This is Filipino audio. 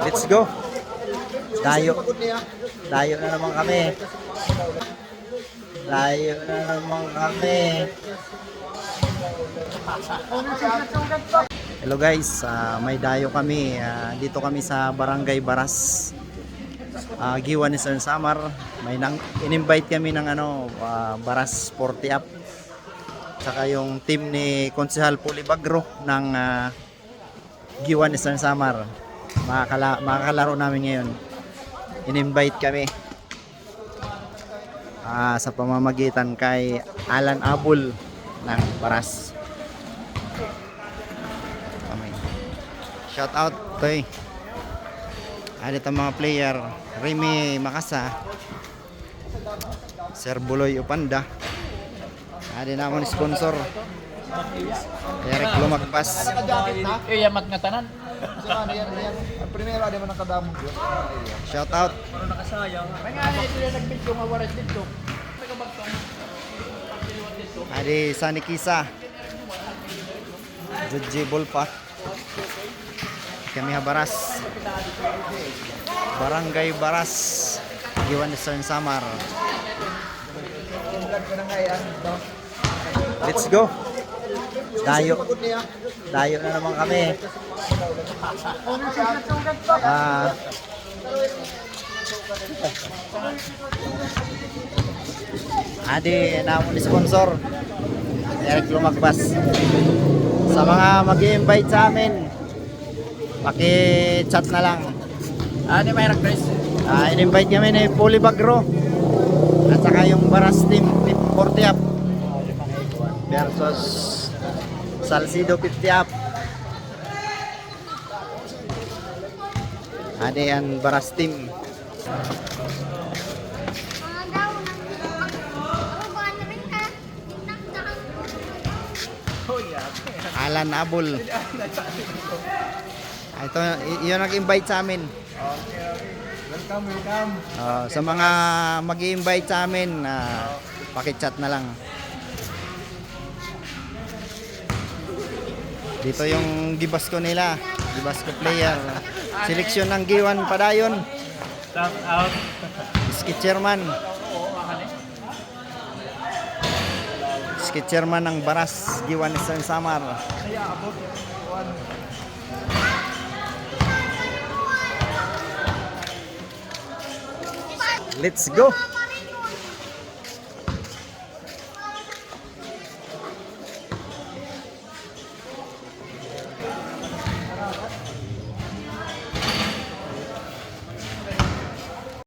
Let's go. Dayo. Dayo na naman kami. Dayo na naman kami. Hello guys, may dayo kami. Dito kami sa Barangay Baras. Giwan ni Sir Samar. May in-invite kami ng Baras 40 up. Saka yung team ni Konsehal Pulibagro ng Giwan ni Sir Samar. Makakalaro namin ngayon. In-invite kami sa pamamagitan kay Alan Abul ng Baras. Shout out toy. Dito mga player, Remy Makasa, Sir Buloy Upanda. Ada naman sponsor Eric Lumagpas. Yamat nga tanan. Primero ada man nakadamog yun. Shout out. May nga nila nagbidyo nga waras dito. Adi Sani Kisa, Judge Bulpa. Kami Baras, Barangay Baras, Giwan ni Sir Samar. Let's go. Dayo. Dayo na naman kami. Adi na ni sponsor Eric Lumagpas. Sa mga mag-i-invite sa amin, paki-chat na lang. Di may Chris. In-invite kami ni Pulibagro at saka yung Baras team 40 up versus Salcido 50 up. Ada yan Baras team. Alan Abul. Ito, yun nag-invite sa amin. Welcome. Sa mga mag-i-invite sa amin, paki-chat na lang. Dito yung Gibasco nila, Gibasco player. Seleksyon ng Giwan Padayon. Shout out. Skitcherman. Skitcherman ng Baras, Giwan ni Sir Samar. Let's go.